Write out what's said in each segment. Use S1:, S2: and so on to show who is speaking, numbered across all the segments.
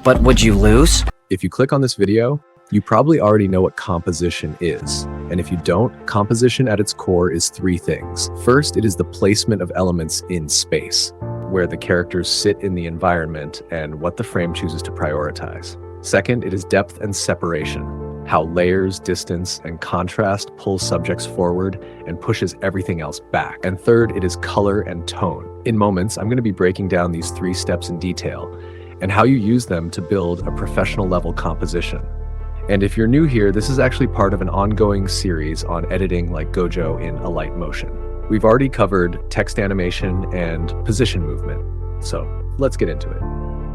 S1: But would you lose?
S2: If you click on this video, you probably already know what composition is. And if you don't, composition at its core is three things. First, it is the placement of elements in space, where the characters sit in the environment and what the frame chooses to prioritize. Second, it is depth and separation, how layers, distance, and contrast pull subjects forward and pushes everything else back. And third, it is color and tone. In moments, I'm going to be breaking down these three steps in detail and how you use them to build a professional level composition. And if you're new here, this is actually part of an ongoing series on editing like Gojo in Alight Motion. We've already covered text animation and position movement, so let's get into it.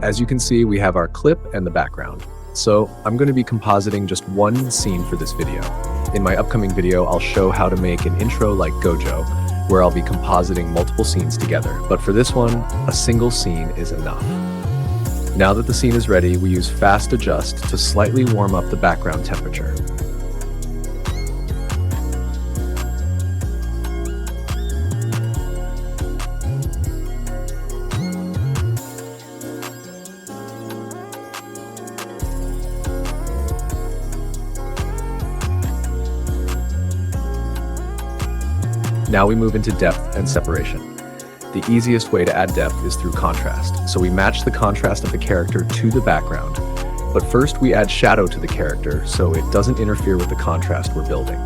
S2: As you can see, we have our clip and the background. So I'm going to be compositing just one scene for this video. In my upcoming video, I'll show how to make an intro like Gojo, where I'll be compositing multiple scenes together. But for this one, a single scene is enough. Now that the scene is ready, we use Fast Adjust to slightly warm up the background temperature. Now we move into depth and separation. The easiest way to add depth is through contrast. So we match the contrast of the character to the background. But first we add shadow to the character so it doesn't interfere with the contrast we're building.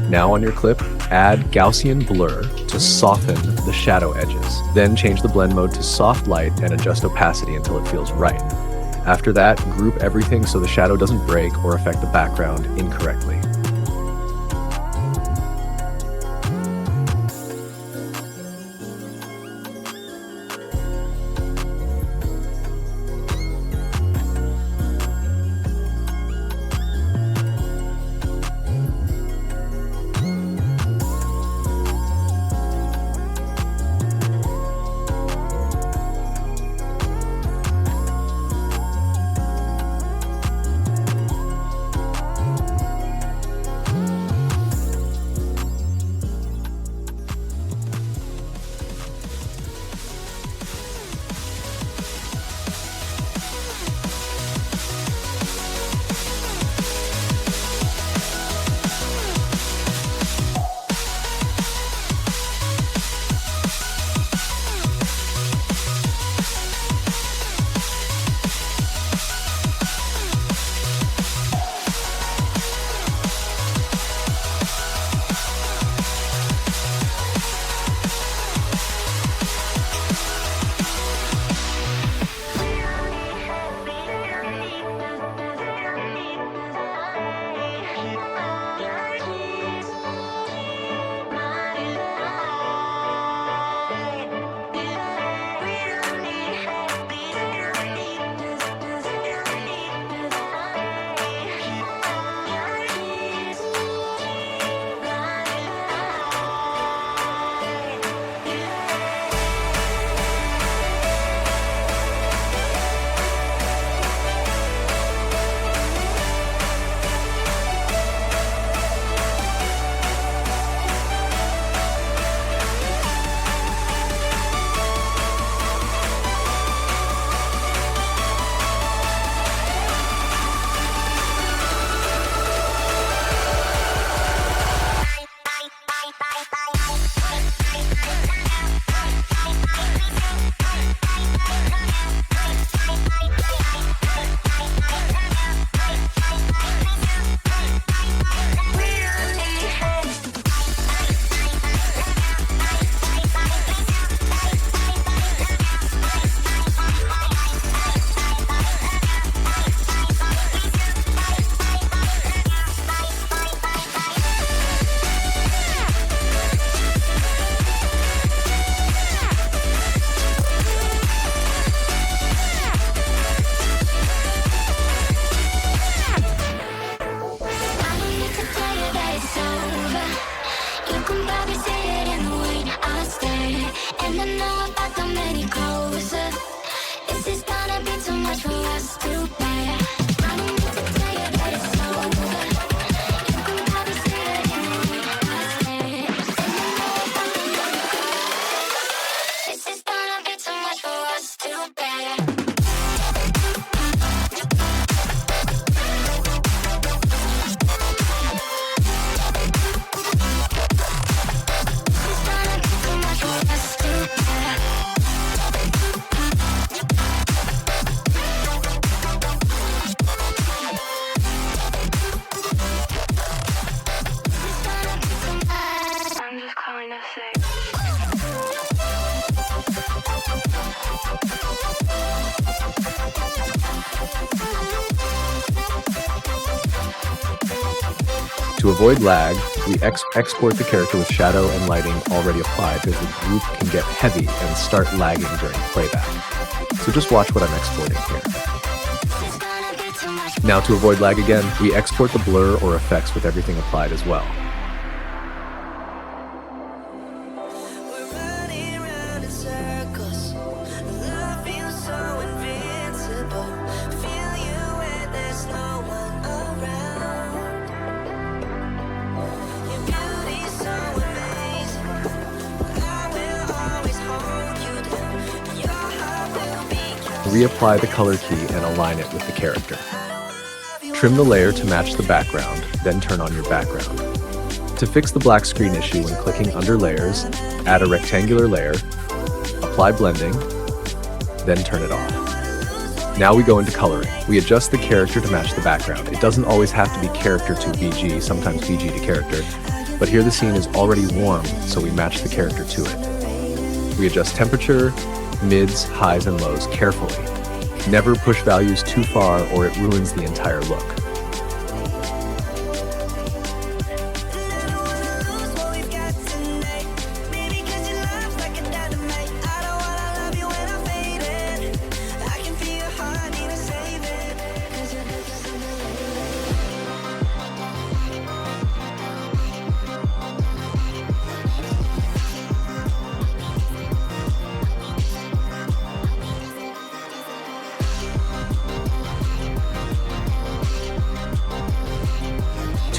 S2: Now on your clip, add Gaussian blur to soften the shadow edges. Then change the blend mode to soft light and adjust opacity until it feels right. After that, group everything so the shadow doesn't break or affect the background incorrectly. To avoid lag, we export the character with shadow and lighting already applied because the group can get heavy and start lagging during playback. So just watch what I'm exporting here. Now to avoid lag again, we export the blur or effects with everything applied as well. Reapply the color key and align it with the character. Trim the layer to match the background, then turn on your background. To fix the black screen issue when clicking under layers, add a rectangular layer, apply blending, then turn it off. Now we go into coloring. We adjust the character to match the background. It doesn't always have to be character to BG, sometimes BG to character, but here the scene is already warm, so we match the character to it. We adjust temperature, mids, highs, and lows carefully. Never push values too far or it ruins the entire look.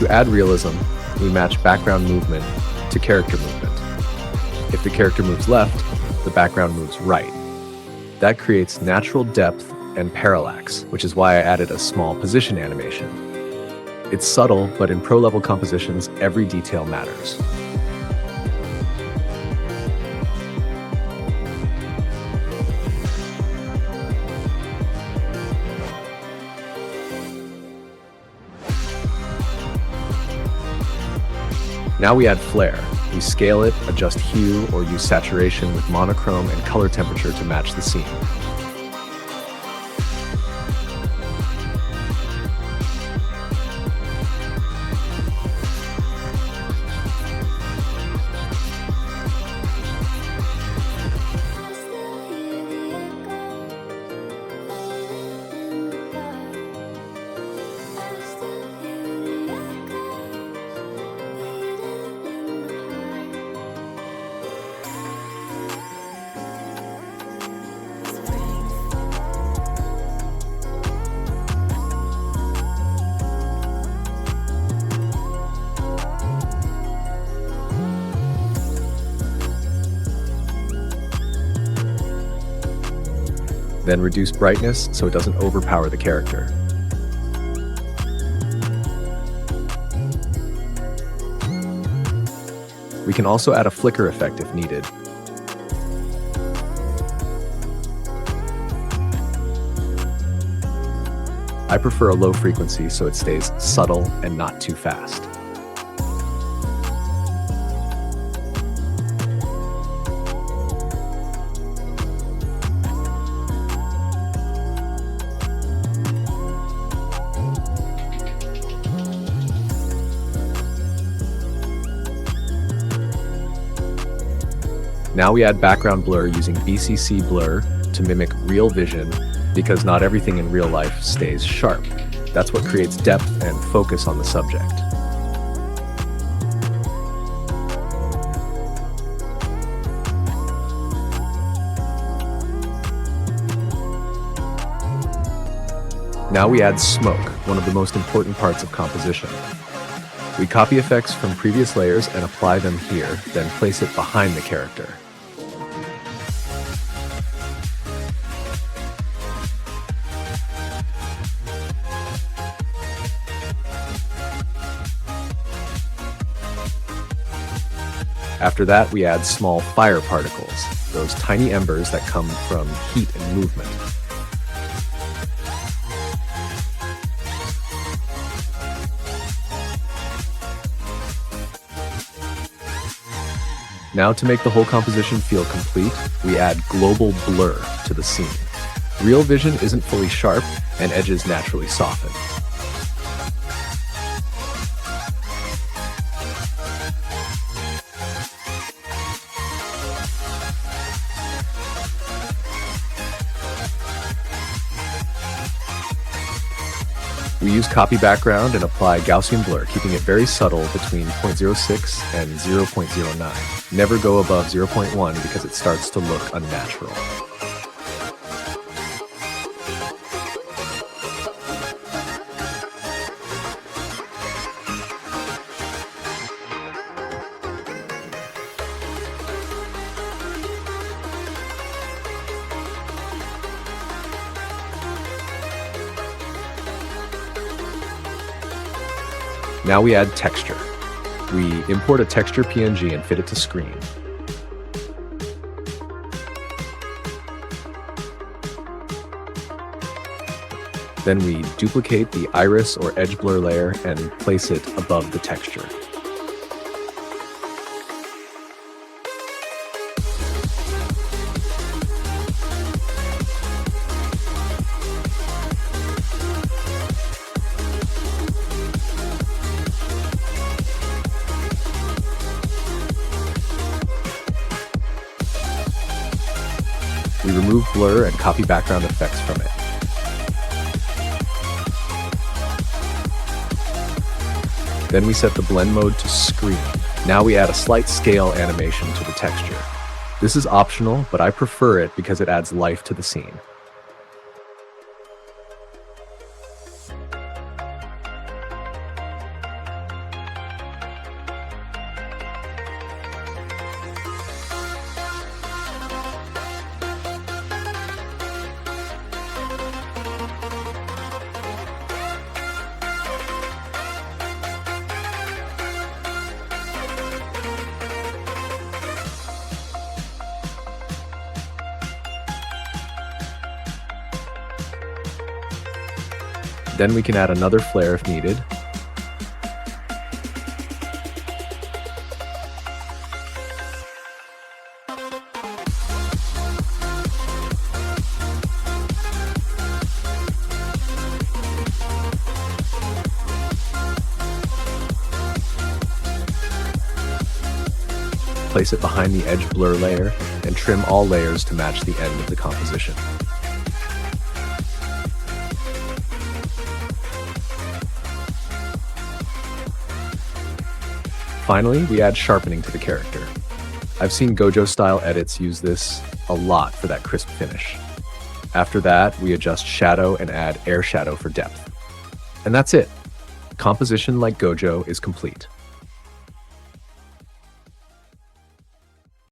S2: To add realism, we match background movement to character movement. If the character moves left, the background moves right. That creates natural depth and parallax, which is why I added a small position animation. It's subtle, but in pro-level compositions, every detail matters. Now we add flare. We scale it, adjust hue, or use saturation with monochrome and color temperature to match the scene. Then reduce brightness so it doesn't overpower the character. We can also add a flicker effect if needed. I prefer a low frequency so it stays subtle and not too fast. Now we add background blur using BCC blur to mimic real vision because not everything in real life stays sharp. That's what creates depth and focus on the subject. Now we add smoke, one of the most important parts of composition. We copy effects from previous layers and apply them here, then place it behind the character. After that, we add small fire particles, those tiny embers that come from heat and movement. Now to make the whole composition feel complete, we add global blur to the scene. Real vision isn't fully sharp and edges naturally soften. We use copy background and apply Gaussian blur, keeping it very subtle between 0.06 and 0.09. Never go above 0.1 because it starts to look unnatural. Now we add texture. We import a texture PNG and fit it to screen. Then we duplicate the iris or edge blur layer and place it above the texture. We remove blur and copy background effects from it. Then we set the blend mode to screen. Now we add a slight scale animation to the texture. This is optional, but I prefer it because it adds life to the scene. Then we can add another flare if needed. Place it behind the edge blur layer and trim all layers to match the end of the composition. Finally, we add sharpening to the character. I've seen gojo-style edits use this a lot for that crisp finish. After that, we adjust shadow and add air shadow for depth. And that's it. Composition like gojo is complete.